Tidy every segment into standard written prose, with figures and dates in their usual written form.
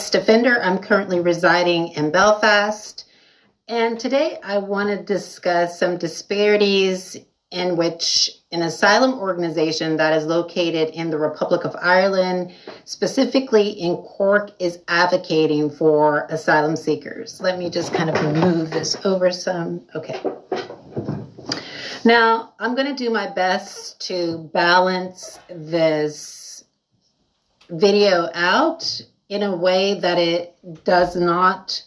rights defender. I'm currently residing in Belfast. And today I want to discuss some disparities in which an asylum organization that is located in the Republic of Ireland, specifically in Cork, is advocating for asylum seekers. Let me just kind of move this over some. Okay. Now, I'm going to do my best to balance this video out in a way that it does not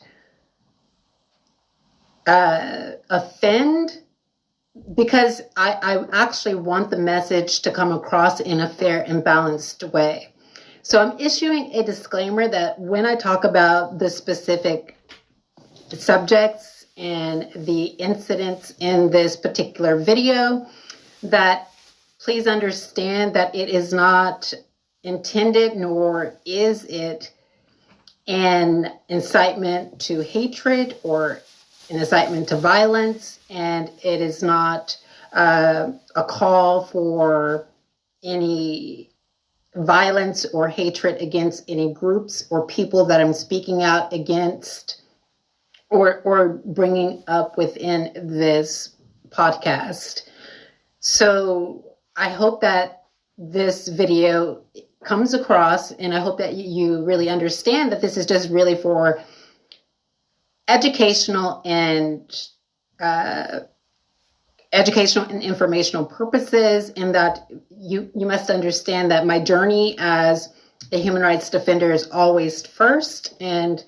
offend, because I actually want the message to come across in a fair and balanced way. So I'm issuing a disclaimer that when I talk about the specific subjects and the incidents in this particular video, that please understand that it is not intended, nor is it an incitement to hatred or an incitement to violence, and it is not a call for any violence or hatred against any groups or people that I'm speaking out against or bringing up within this podcast. So I hope that this video comes across, and I hope that you really understand that this is just really for educational and informational purposes, and that you must understand that my journey as a human rights defender is always first. And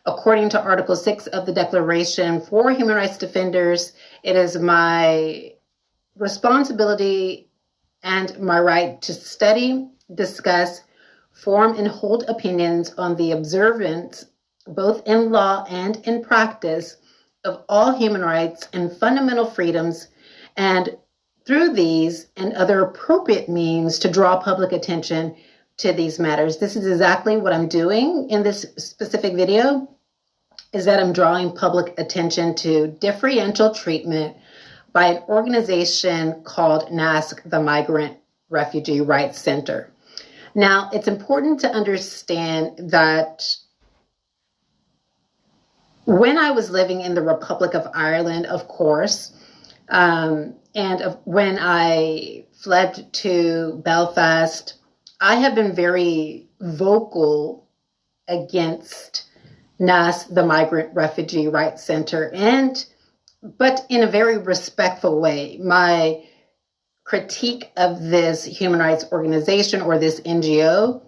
according to Article 6 of the Declaration for Human Rights Defenders, it is my responsibility and my right to study, discuss, form, and hold opinions on the observance, both in law and in practice, of all human rights and fundamental freedoms, and through these and other appropriate means to draw public attention to these matters. This is exactly what I'm doing in this specific video, is that I'm drawing public attention to differential treatment by an organization called Nasc, the Migrant Refugee Rights Center. Now, it's important to understand that when I was living in the Republic of Ireland, of course, when I fled to Belfast, I have been very vocal against Nasc, the Migrant Refugee Rights Center, but in a very respectful way. My critique of this human rights organization or this NGO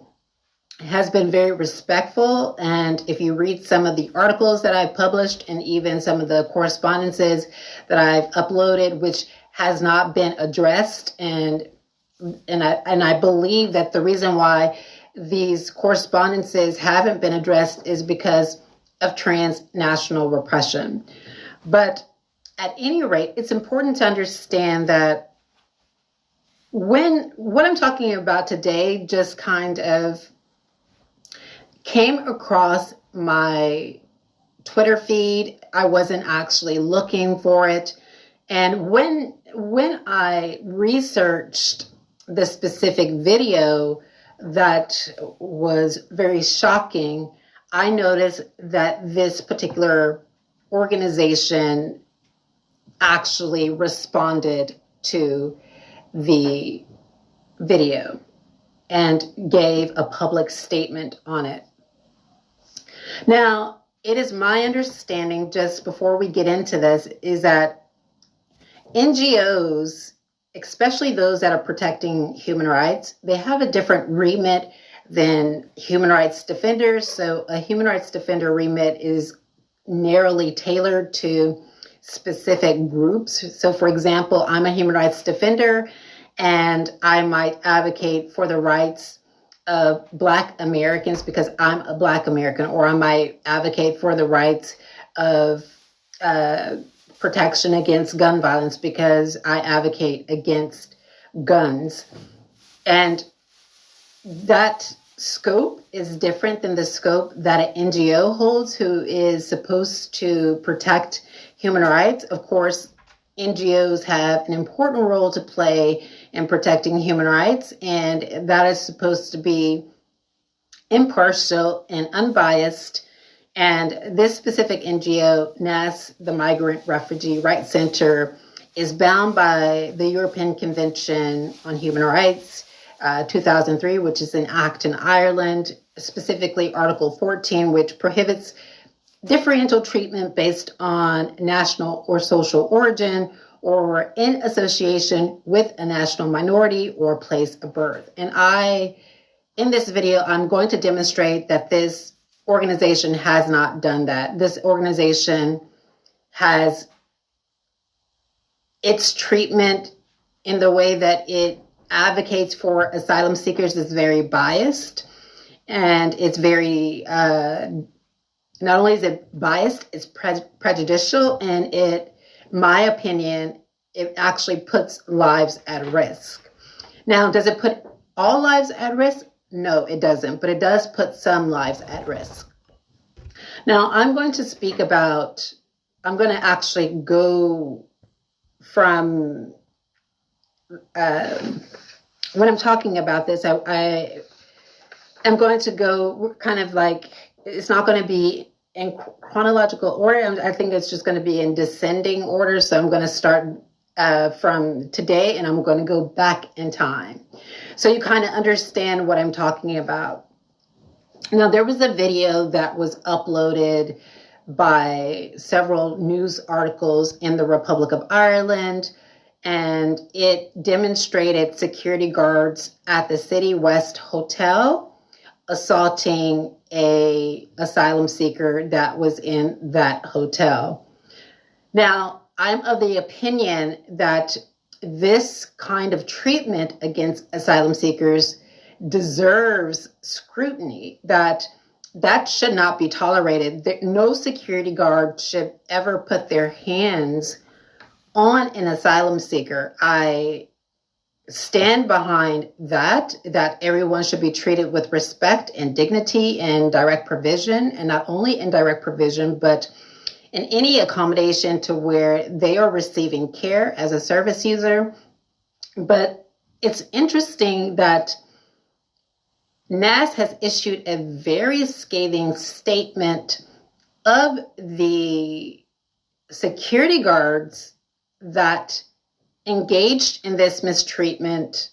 has been very respectful. And if you read some of the articles that I've published and even some of the correspondences that I've uploaded, which has not been addressed, and I believe that the reason why these correspondences haven't been addressed is because of transnational repression. But at any rate, it's important to understand that what I'm talking about today just kind of came across my Twitter feed. I wasn't actually looking for it. And when I researched the specific video that was very shocking, I noticed that this particular organization actually responded to the video and gave a public statement on it. Now, it is my understanding, just before we get into this, is that NGOs, especially those that are protecting human rights, they have a different remit than human rights defenders. So a human rights defender remit is narrowly tailored to specific groups. So for example, I'm a human rights defender, and I might advocate for the rights of Black Americans because I'm a Black American, or I might advocate for the rights of protection against gun violence because I advocate against guns. And that scope is different than the scope that an NGO holds, who is supposed to protect human rights. Of course, NGOs have an important role to play in protecting human rights, and that is supposed to be impartial, and unbiased. And this specific NGO, Nasc, the Migrant, Refugee Rights Center, is bound by the European Convention on Human Rights, 2003, which is an act in Ireland, specifically Article 14, which prohibits differential treatment based on national or social origin or in association with a national minority or place of birth. And in this video, I'm going to demonstrate that this organization has not done that. This organization has its treatment in the way that it advocates for asylum seekers is very biased, and it's very, not only is it biased, it's prejudicial, and my opinion, it actually puts lives at risk. Now, does it put all lives at risk? No, it doesn't, but it does put some lives at risk. Now, I'm going to actually go from, when I'm talking about this, I am going to go kind of like, it's not going to be in chronological order. I think it's just going to be in descending order. So I'm going to start from today, and I'm going to go back in time, so you kind of understand what I'm talking about. Now, there was a video that was uploaded by several news articles in the Republic of Ireland, and it demonstrated security guards at the Citywest hotel assaulting a asylum seeker that was in that hotel. Now, I'm of the opinion that this kind of treatment against asylum seekers deserves scrutiny, that should not be tolerated. No security guard should ever put their hands on an asylum seeker. I stand behind that everyone should be treated with respect and dignity and direct provision, and not only in direct provision, but in any accommodation to where they are receiving care as a service user. But it's interesting that Nasc has issued a very scathing statement of the security guards that engaged in this mistreatment.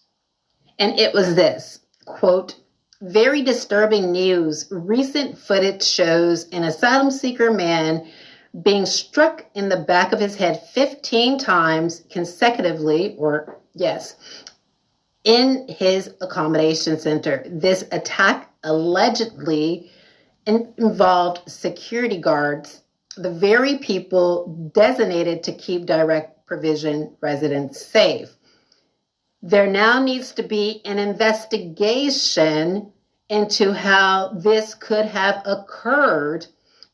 And it was this, quote, "Very disturbing news. Recent footage shows an asylum seeker man being struck in the back of his head 15 times consecutively, in his accommodation center. This attack allegedly involved security guards, the very people designated to keep direct provision residents safe. There now needs to be an investigation into how this could have occurred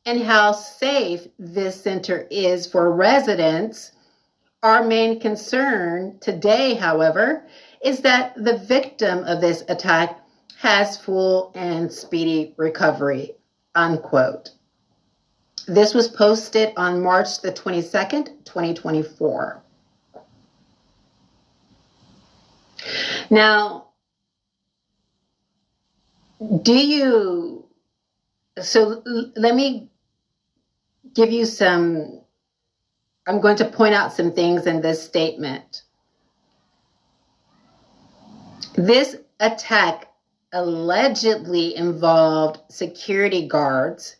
and how safe this center is for residents. Our main concern today, however, is that the victim of this attack has full and speedy recovery," unquote. This was posted on March the 22nd, 2024. Now, let me give you I'm going to point out some things in this statement. This attack allegedly involved security guards.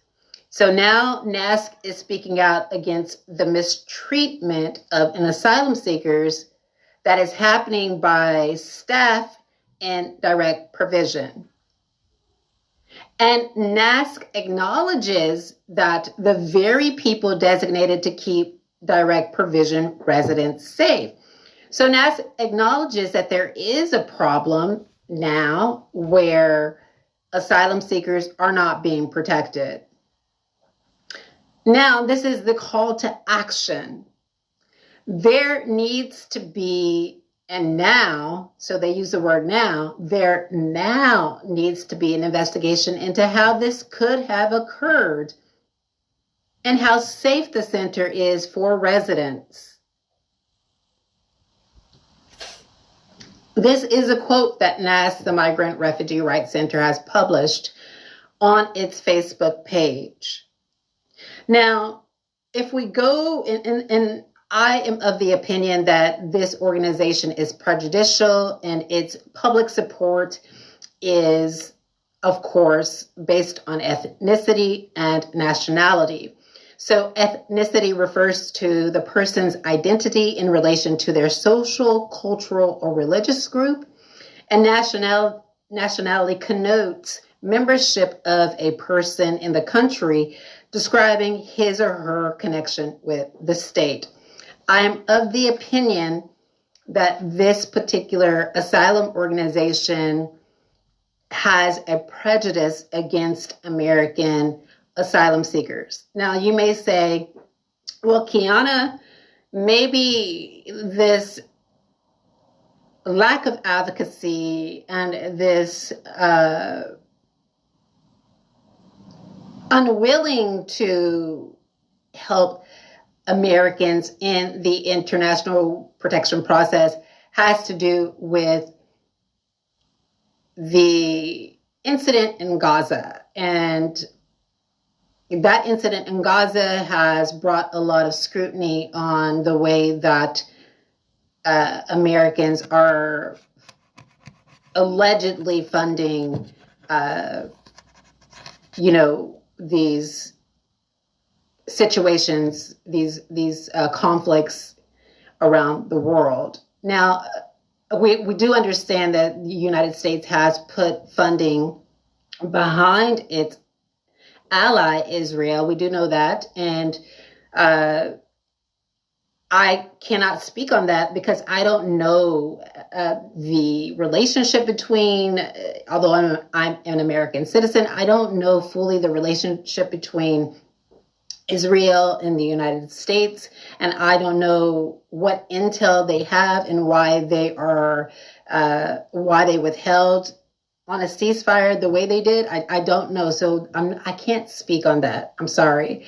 So now Nasc is speaking out against the mistreatment of an asylum seekers that is happening by staff in direct provision. And Nasc acknowledges that the very people designated to keep direct provision residents safe. So Nasc acknowledges that there is a problem now where asylum seekers are not being protected. Now, this is the call to action. There needs to be, and now, so they use the word now, there now needs to be an investigation into how this could have occurred and how safe the center is for residents. This is a quote that Nasc, the Migrant Refugee Rights Center, has published on its Facebook page. Now, if we go, and I am of the opinion that this organization is prejudicial and its public support is, of course, based on ethnicity and nationality. So ethnicity refers to the person's identity in relation to their social, cultural, or religious group, and nationality connotes membership of a person in the country, describing his or her connection with the state. I am of the opinion that this particular asylum organization has a prejudice against American asylum seekers. Now, you may say, well, Kiana, maybe this lack of advocacy and this unwilling to help Americans in the international protection process has to do with the incident in Gaza. And that incident in Gaza has brought a lot of scrutiny on the way that Americans are allegedly funding, these situations, these conflicts around the world. Now, we do understand that the United States has put funding behind its ally, Israel. We do know that. And I cannot speak on that because I don't know the relationship between, although I'm an American citizen, I don't know fully the relationship between Israel and the United States, and I don't know what intel they have and why they withheld on a ceasefire the way they did. I don't know, so I can't speak on that. I'm sorry.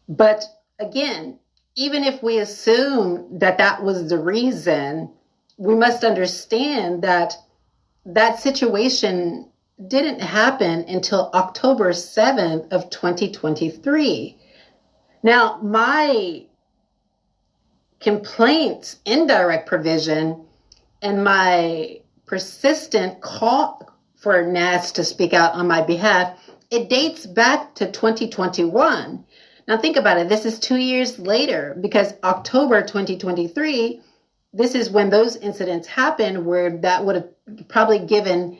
But again, even if we assume that that was the reason, we must understand that that situation didn't happen until October 7th of 2023. Now, my complaints, indirect provision, and my persistent call for Nasc to speak out on my behalf, it dates back to 2021. Now think about it, this is 2 years later, because October 2023, this is when those incidents happened, where that would have probably given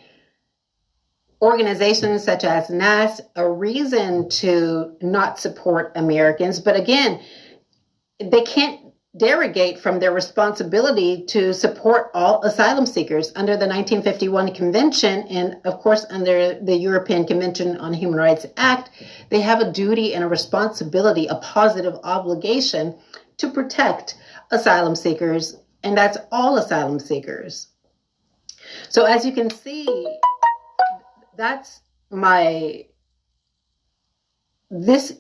organizations such as Nasc a reason to not support Americans. But again, they can't derogate from their responsibility to support all asylum seekers under the 1951 Convention, and of course under the European Convention on Human Rights Act. They have a duty and a responsibility, a positive obligation to protect asylum seekers, and that's all asylum seekers. So as you can see, that's this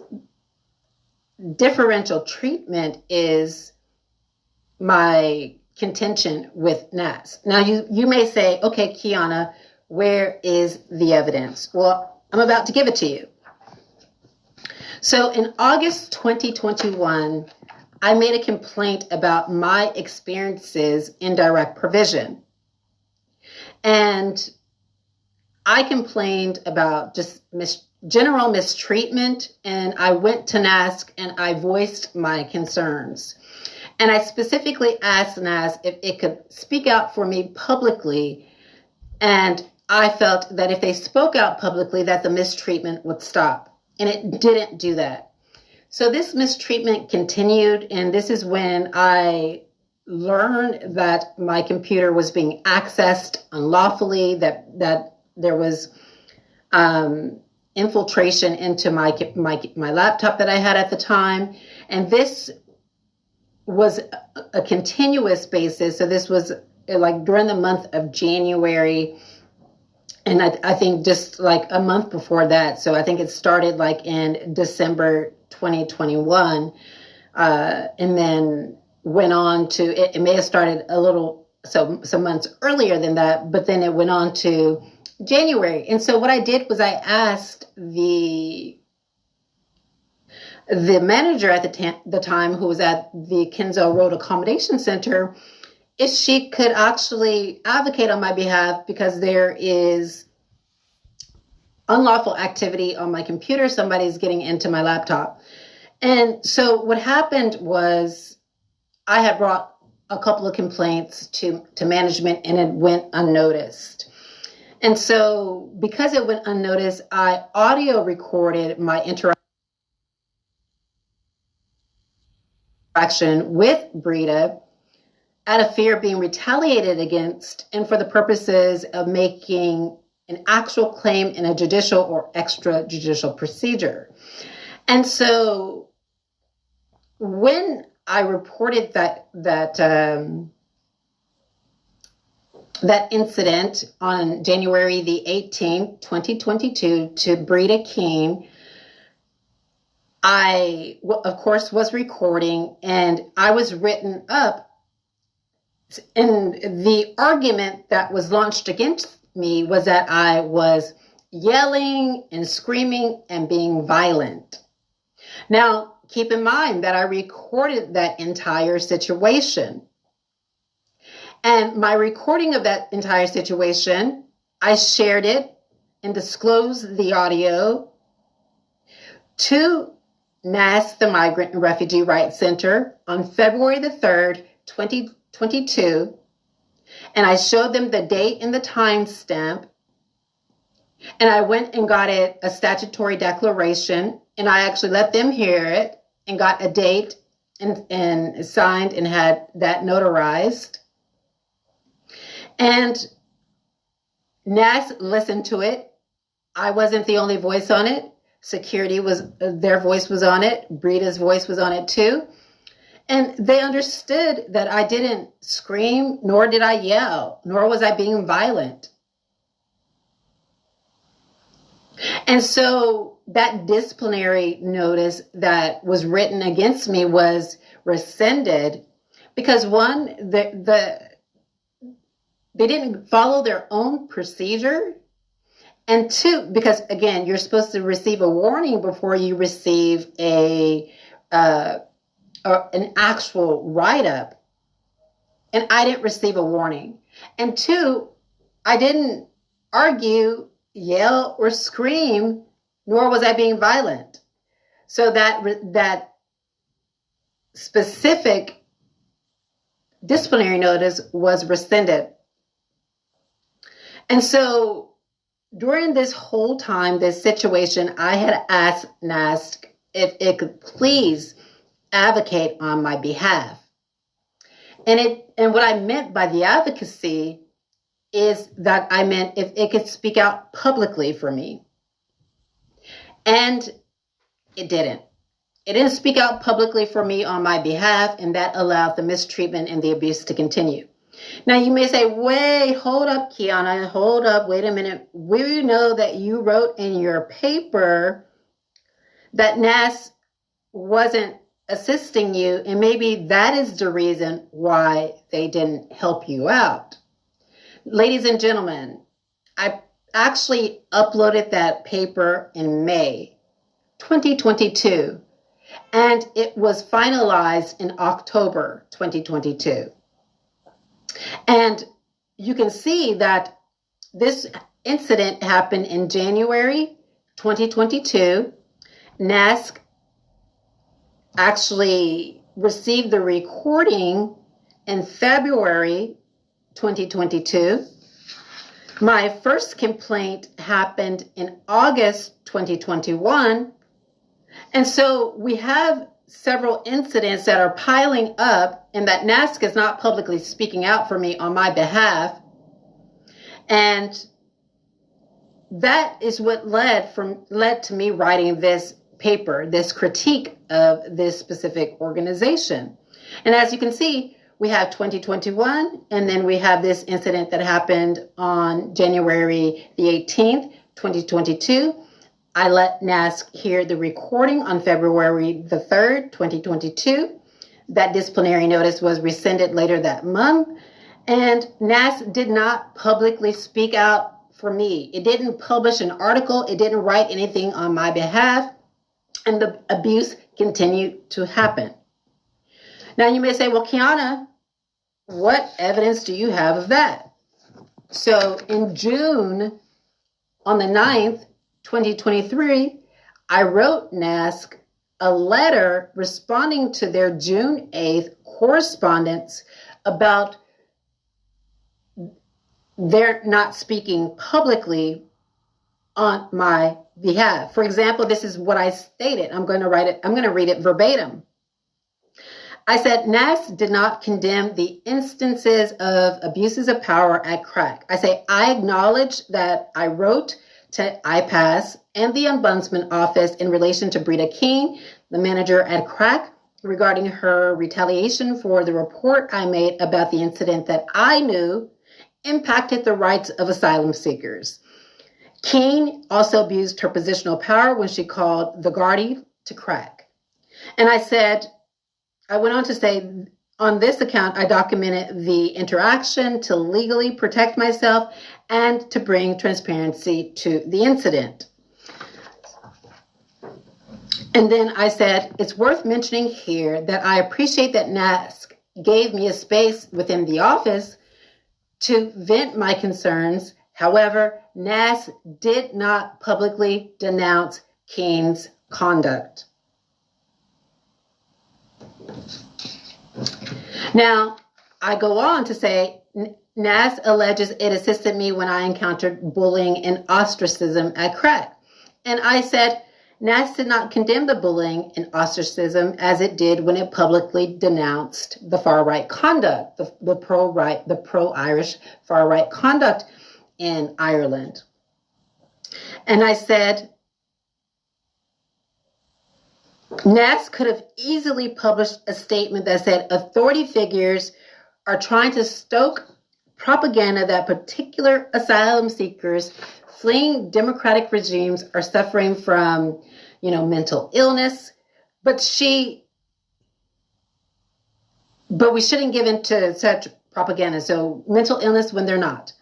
differential treatment is my contention with Nasc. Now you may say, okay, Kiana, where is the evidence? Well, I'm about to give it to you. So in August 2021, I made a complaint about my experiences in direct provision. And I complained about just general mistreatment, and I went to Nasc and I voiced my concerns. And I specifically asked Nasc if it could speak out for me publicly, and I felt that if they spoke out publicly that the mistreatment would stop, and it didn't do that. So this mistreatment continued, and this is when I learned that my computer was being accessed unlawfully, that there was infiltration into my laptop that I had at the time. And this was a continuous basis. So this was like during the month of January. And I think just like a month before that. So I think it started like in December 2021. And then went on to, it may have started a little, some months earlier than that, but then it went on to January. And so what I did was I asked the manager at the time, who was at the Kenzel Road Accommodation Center, if she could actually advocate on my behalf, because there is unlawful activity on my computer. Somebody's getting into my laptop. And so what happened was I had brought a couple of complaints to management, and it went unnoticed. And so because it went unnoticed, I audio recorded my interaction with Brita out of fear of being retaliated against, and for the purposes of making an actual claim in a judicial or extrajudicial procedure. And so when I reported that incident on January the 18th, 2022 to Brita King, I, of course, was recording, and I was written up. And the argument that was launched against me was that I was yelling and screaming and being violent. Now, keep in mind that I recorded that entire situation. And my recording of that entire situation, I shared it and disclosed the audio to Nasc, the Migrant and Refugee Rights Center, on February the 3rd, 2022. And I showed them the date and the timestamp. And I went and got it a statutory declaration. And I actually let them hear it and got a date and signed and had that notarized. And Nasc listened to it. I wasn't the only voice on it. Security their voice was on it. Brita's voice was on it too. And they understood that I didn't scream, nor did I yell, nor was I being violent. And so that disciplinary notice that was written against me was rescinded because, one, they didn't follow their own procedure. And two, because again, you're supposed to receive a warning before you receive an actual write-up. And I didn't receive a warning. And two, I didn't argue, yell, or scream, nor was I being violent. So that specific disciplinary notice was rescinded. And so during this whole time, this situation, I had asked Nasc if it could please advocate on my behalf. And what I meant by the advocacy is that I meant if it could speak out publicly for me. And it didn't. It didn't speak out publicly for me on my behalf, and that allowed the mistreatment and the abuse to continue. Now, you may say, wait, hold up, Kiana, hold up, wait a minute. We know that you wrote in your paper that Nasc wasn't assisting you, and maybe that is the reason why they didn't help you out. Ladies and gentlemen, I actually uploaded that paper in May 2022, and it was finalized in October 2022. And you can see that this incident happened in January 2022. Nasc actually received the recording in February 2022. My first complaint happened in August 2021. And so we have several incidents that are piling up and that Nasc is not publicly speaking out for me on my behalf. And that is what led to me writing this paper, this critique of this specific organization. And as you can see, we have 2021, and then we have this incident that happened on January the 18th, 2022. I let Nasc hear the recording on February the 3rd, 2022. That disciplinary notice was rescinded later that month. And Nasc did not publicly speak out for me. It didn't publish an article. It didn't write anything on my behalf. And the abuse continued to happen. Now you may say, well, Kiana, what evidence do you have of that? So in June, on the 9th, 2023, I wrote Nasc a letter responding to their June 8th correspondence about their not speaking publicly on my behalf. For example, this is what I stated. I'm going to read it verbatim. I said, Nasc did not condemn the instances of abuses of power at CRAC. I say, I acknowledge that I wrote to IPAS and the Ombudsman Office in relation to Brita King, the manager at CRAC, regarding her retaliation for the report I made about the incident that I knew impacted the rights of asylum seekers. King also abused her positional power when she called the Guardi to CRAC. And I went on to say, on this account, I documented the interaction to legally protect myself and to bring transparency to the incident. And then I said, it's worth mentioning here that I appreciate that Nasc gave me a space within the office to vent my concerns. However, Nasc did not publicly denounce King's conduct. Now, I go on to say, Nasc alleges it assisted me when I encountered bullying and ostracism at CRAC. And I said, Nasc did not condemn the bullying and ostracism as it did when it publicly denounced the far-right conduct, the pro-Irish far-right conduct in Ireland. And I said, Nasc could have easily published a statement that said authority figures are trying to stoke propaganda that particular asylum seekers fleeing democratic regimes are suffering from, mental illness, but we shouldn't give in to such propaganda. So mental illness when they're not.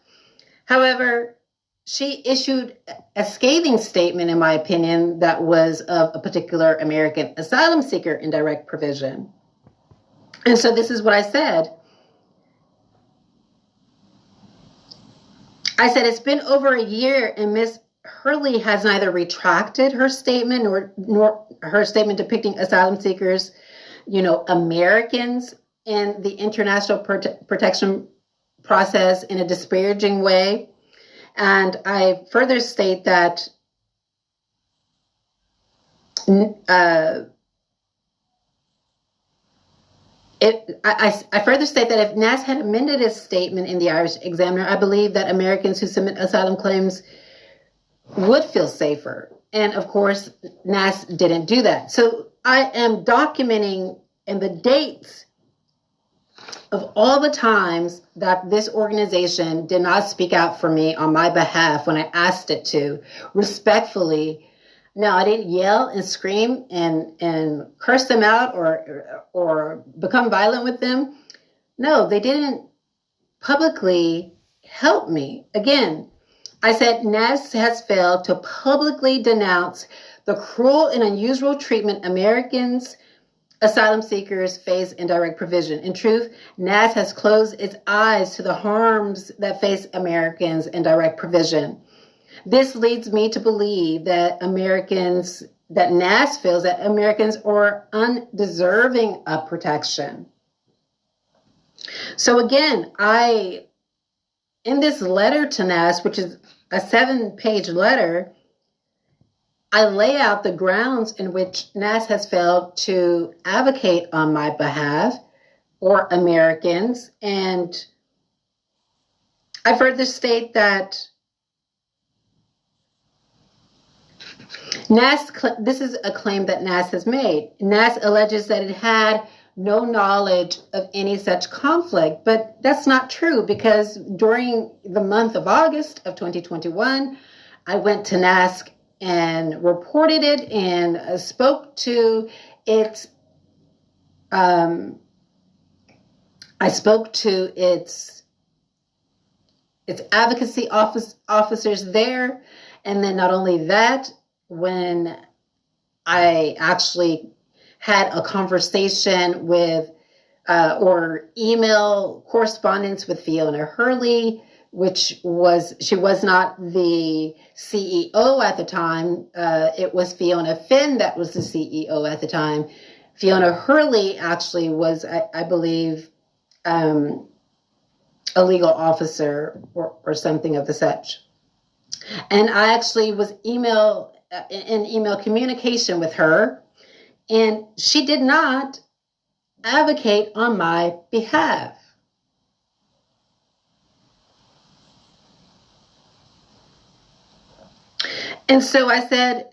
However, she issued a scathing statement, in my opinion, that was of a particular American asylum seeker indirect provision. And so this is what I said. I said, it's been over a year and Ms. Hurley has neither retracted her statement nor her statement depicting asylum seekers, Americans in the international protection process in a disparaging way. And I further state that I further state that if Nasc had amended his statement in the Irish Examiner, I believe that Americans who submit asylum claims would feel safer. And of course, Nasc didn't do that. So I am documenting in the dates of all the times that this organization did not speak out for me on my behalf when I asked it to, respectfully. Now, I didn't yell and scream and curse them out or become violent with them. No, they didn't publicly help me. Again, I said Nasc has failed to publicly denounce the cruel and unusual treatment Americans, asylum seekers face in direct provision. In truth, Nasc has closed its eyes to the harms that face Americans in direct provision. This leads me to believe that Nasc feels that Americans are undeserving of protection. So again, in this letter to Nasc, which is a 7-page letter, I lay out the grounds in which Nasc has failed to advocate on my behalf or Americans. And I further state that this is a claim that Nasc has made. Nasc alleges that it had no knowledge of any such conflict, but that's not true because during the month of August of 2021, I went to Nasc and reported it and spoke to its its advocacy officers there. And then not only that, when I actually had a conversation with or email correspondence with Fiona Hurley, she was not the CEO at the time. It was Fiona Finn that was the CEO at the time. Fiona Hurley actually was, I believe, a legal officer or something of the such. And I actually was in email communication with her, and she did not advocate on my behalf. And so I said,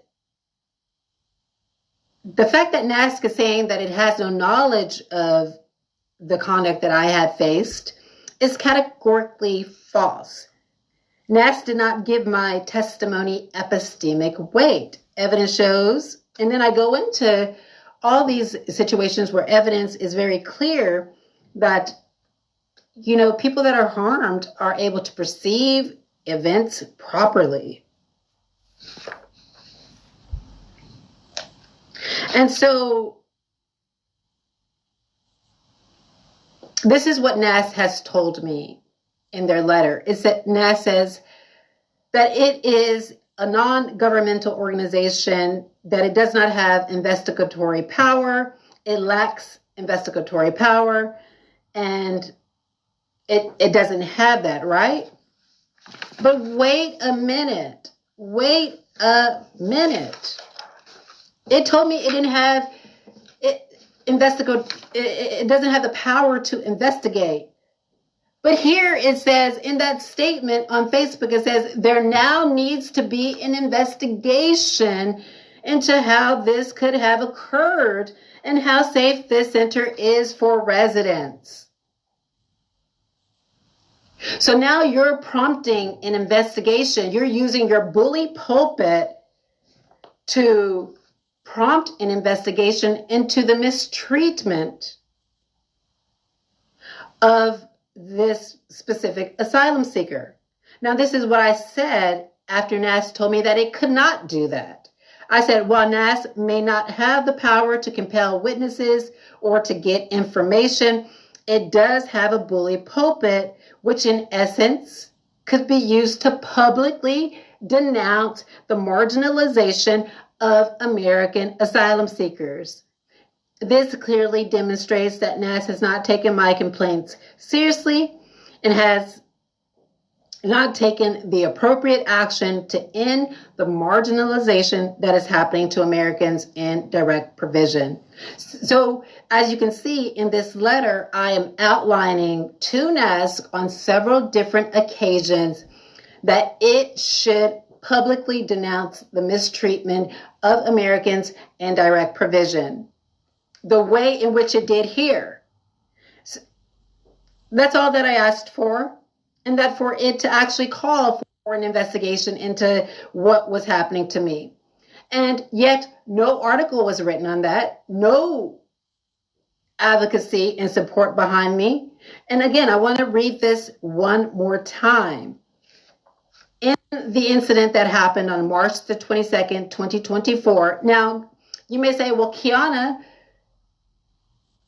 the fact that Nasc is saying that it has no knowledge of the conduct that I had faced is categorically false. Nasc did not give my testimony epistemic weight. Evidence shows, and then I go into all these situations where evidence is very clear that, people that are harmed are able to perceive events properly. And so this is what Nasc has told me in their letter, is that Nasc says that it is a non-governmental organization, that it does not have investigatory power, it lacks investigatory power, and it doesn't have that, right? But wait a minute. It told me it didn't have it doesn't have the power to investigate. But here it says, in that statement on Facebook, it says there now needs to be an investigation into how this could have occurred and how safe this center is for residents. So now you're prompting an investigation. You're using your bully pulpit to prompt an investigation into the mistreatment of this specific asylum seeker. Now, this is what I said after Nasc told me that it could not do that. I said, while Nasc may not have the power to compel witnesses or to get information, it does have a bully pulpit, which in essence could be used to publicly denounce the marginalization of American asylum seekers. This clearly demonstrates that Nasc has not taken my complaints seriously and has not taken the appropriate action to end the marginalization that is happening to Americans in direct provision. So, as you can see in this letter, I am outlining to Nasc on several different occasions that it should publicly denounce the mistreatment of Americans in direct provision, the way in which it did here. So that's all that I asked for, and that for it to actually call for an investigation into what was happening to me. And yet no article was written on that, no advocacy and support behind me. And again, I want to read this one more time. In the incident that happened on March the 22nd, 2024. Now, you may say, well, Kiana,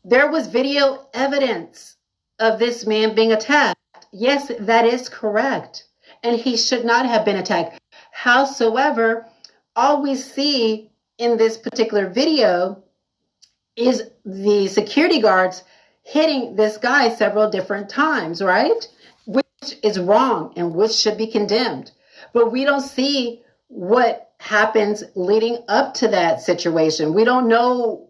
there was video evidence of this man being attacked. Yes, that is correct. And he should not have been attacked. Howsoever, all we see in this particular video is the security guards hitting this guy several different times, right? Which is wrong and which should be condemned. But we don't see what happens leading up to that situation. We don't know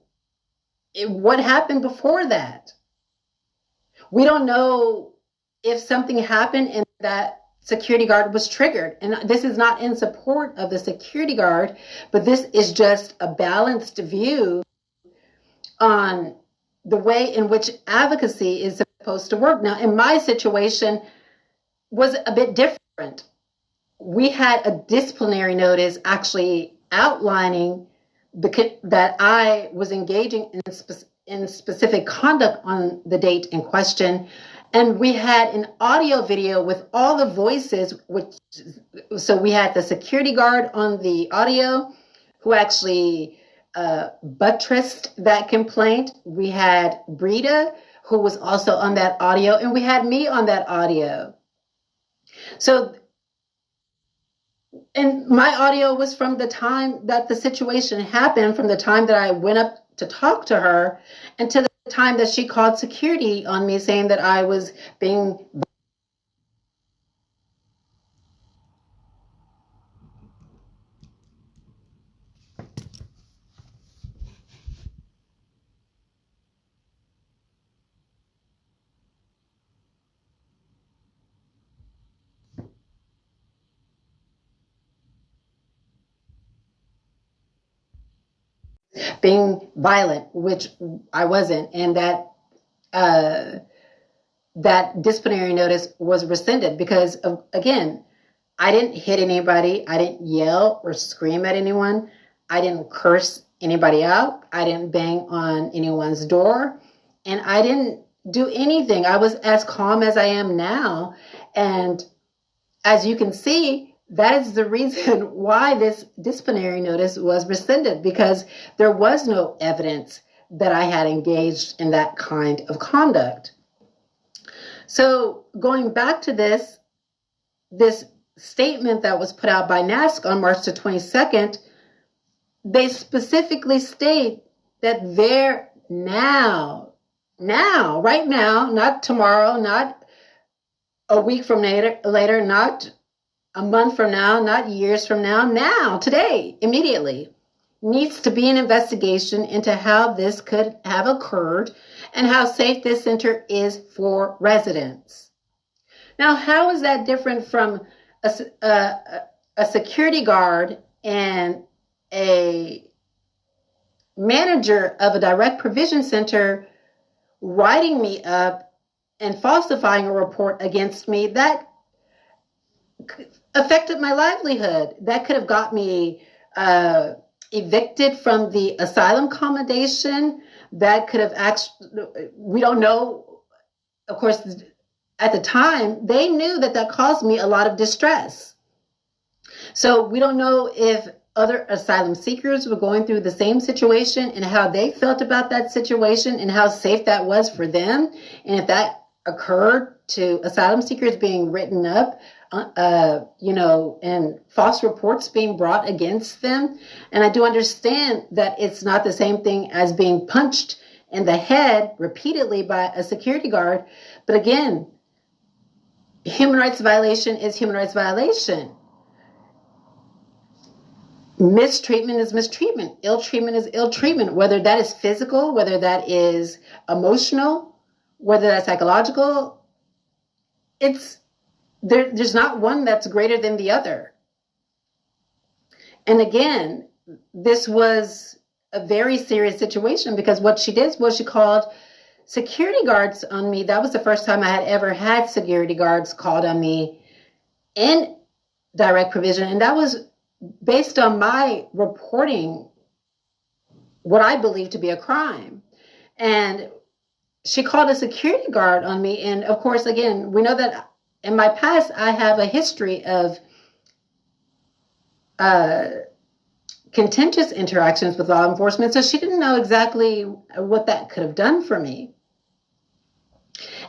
what happened before that. We don't know if something happened and that security guard was triggered. And this is not in support of the security guard, but this is just a balanced view on the way in which advocacy is supposed to work. Now, in my situation was a bit different. We had a disciplinary notice actually outlining that I was engaging in specific conduct on the date in question, And we had an audio video with all the voices, so we had the security guard on the audio who actually buttressed that complaint. We had Brita, who was also on that audio, and we had me on that audio. So, and my audio was from the time that the situation happened, from the time that I went up to talk to her, and to the time that she called security on me saying that I was being violent, which I wasn't, and that disciplinary notice was rescinded because of, again, I didn't hit anybody, I didn't yell or scream at anyone, I didn't curse anybody out, I didn't bang on anyone's door, and I didn't do anything. I was as calm as I am now, and as you can see, that is the reason why this disciplinary notice was rescinded, because there was no evidence that I had engaged in that kind of conduct. So going back to this statement that was put out by Nasc on March the 22nd, they specifically state that they're now, right now, not tomorrow, not a week from later, not a month from now, not years from now, today, immediately, needs to be an investigation into how this could have occurred and how safe this center is for residents. Now, how is that different from a security guard and a manager of a direct provision center writing me up and falsifying a report against me that affected my livelihood, that could have got me evicted from the asylum accommodation, that could have actually, we don't know, of course, at the time, they knew that caused me a lot of distress. So we don't know if other asylum seekers were going through the same situation and how they felt about that situation and how safe that was for them. And if that occurred to asylum seekers being written up, and false reports being brought against them. And I do understand that it's not the same thing as being punched in the head repeatedly by a security guard. But again, human rights violation is human rights violation. Mistreatment is mistreatment. Ill treatment is ill treatment, whether that is physical, whether that is emotional, whether that's psychological. There's not one that's greater than the other. And again, this was a very serious situation because what she did was she called security guards on me. That was the first time I had ever had security guards called on me in direct provision. And that was based on my reporting what I believe to be a crime. And she called a security guard on me. And of course, again, we know that in my past, I have a history of contentious interactions with law enforcement, so she didn't know exactly what that could have done for me.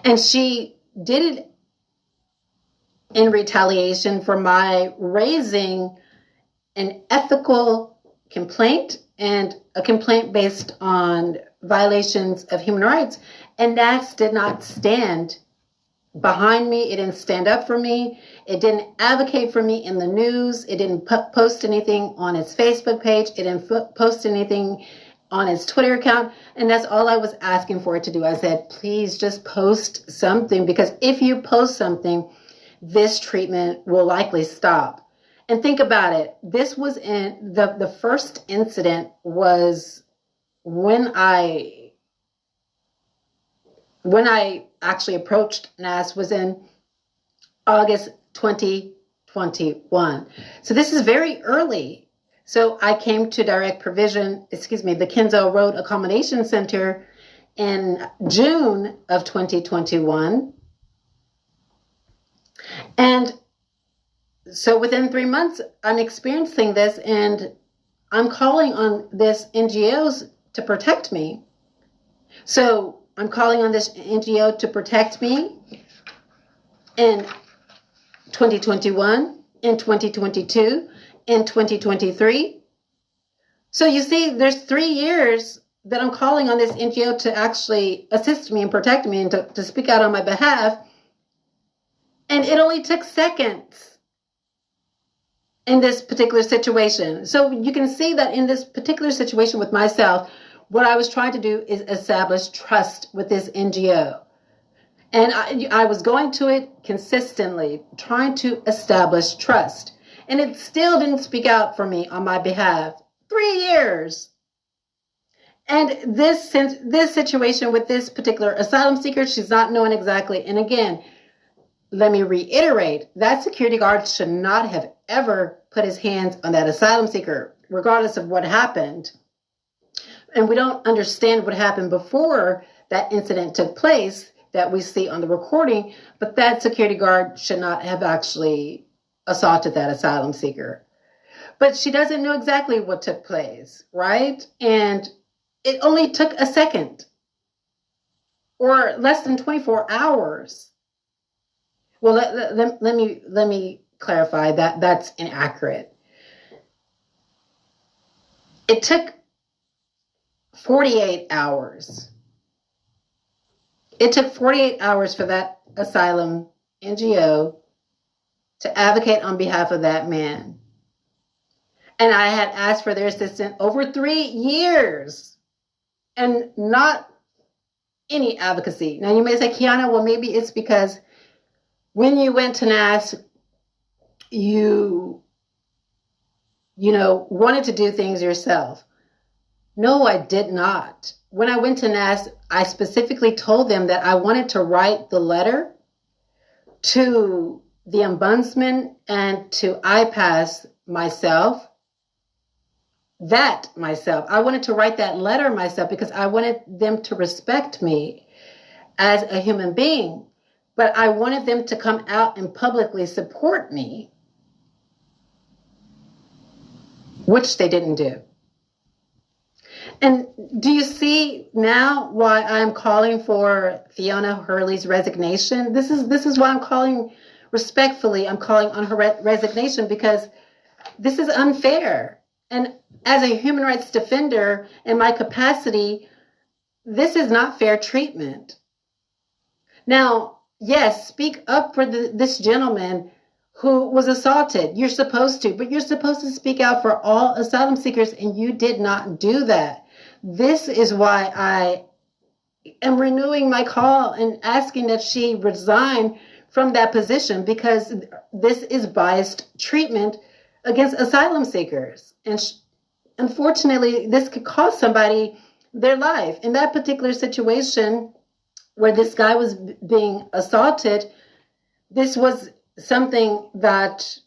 And she did it in retaliation for my raising an ethical complaint and a complaint based on violations of human rights. And Nasc did not stand behind me. It didn't stand up for me. It didn't advocate for me in the news. It didn't post anything on its Facebook page. It didn't post anything on its Twitter account. And that's all I was asking for it to do. I said, please just post something, because if you post something, this treatment will likely stop. And think about it. This was in the first incident was when I actually approached Nasc was in August 2021. So this is very early. So I came to direct provision, the Kenzo Road Accommodation Center in June of 2021. And so within 3 months, I'm experiencing this, and I'm calling on this NGOs to protect me. So I'm calling on this NGO to protect me in 2021, in 2022, in 2023. So you see, there's 3 years that I'm calling on this NGO to actually assist me and protect me and to speak out on my behalf. And it only took seconds in this particular situation. So you can see that in this particular situation with myself, what I was trying to do is establish trust with this NGO. And I was going to it consistently, trying to establish trust. And it still didn't speak out for me on my behalf. 3 years. And this situation with this particular asylum seeker, she's not knowing exactly. And again, let me reiterate, that security guard should not have ever put his hands on that asylum seeker, regardless of what happened. And we don't understand what happened before that incident took place that we see on the recording, but that security guard should not have actually assaulted that asylum seeker. But she doesn't know exactly what took place, right? And it only took a second or less than 24 hours. Well, let me clarify that that's inaccurate. It took 48 hours. It took 48 hours for that asylum NGO to advocate on behalf of that man. And I had asked for their assistance over 3 years and not any advocacy. Now you may say, Kiana, well, maybe it's because when you went to Nasc, you wanted to do things yourself. No, I did not. When I went to Nasc, I specifically told them that I wanted to write the letter to the ombudsman and to IPAS myself. I wanted to write that letter myself because I wanted them to respect me as a human being. But I wanted them to come out and publicly support me, which they didn't do. And do you see now why I'm calling for Fiona Hurley's resignation? This is why I'm calling respectfully. I'm calling on her resignation because this is unfair. And as a human rights defender in my capacity, this is not fair treatment. Now, yes, speak up for this gentleman who was assaulted. You're supposed to, but you're supposed to speak out for all asylum seekers, and you did not do that. This is why I am renewing my call and asking that she resign from that position, because this is biased treatment against asylum seekers. And unfortunately, this could cost somebody their life. In that particular situation where this guy was being assaulted, this was something that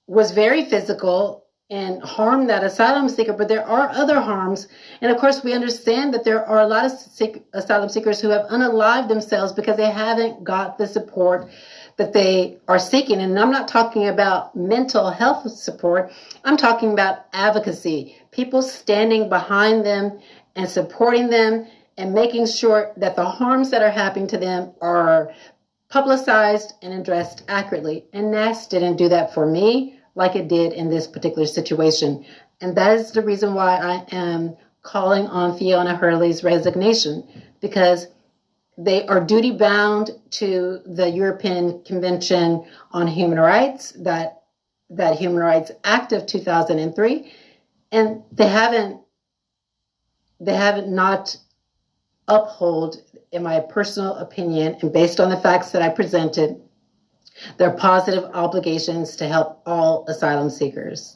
was very physical and harmed that asylum seeker, but there are other harms. And of course, we understand that there are a lot of asylum seekers who have unalived themselves because they haven't got the support that they are seeking. And I'm not talking about mental health support. I'm talking about advocacy, people standing behind them and supporting them and making sure that the harms that are happening to them are publicized and addressed accurately. And Nasc didn't do that for me like it did in this particular situation. And that is the reason why I am calling on Fiona Hurley's resignation, because they are duty bound to the European Convention on Human Rights, that Human Rights Act of 2003, and they haven't not uphold, in my personal opinion, and based on the facts that I presented, their positive obligations to help all asylum seekers.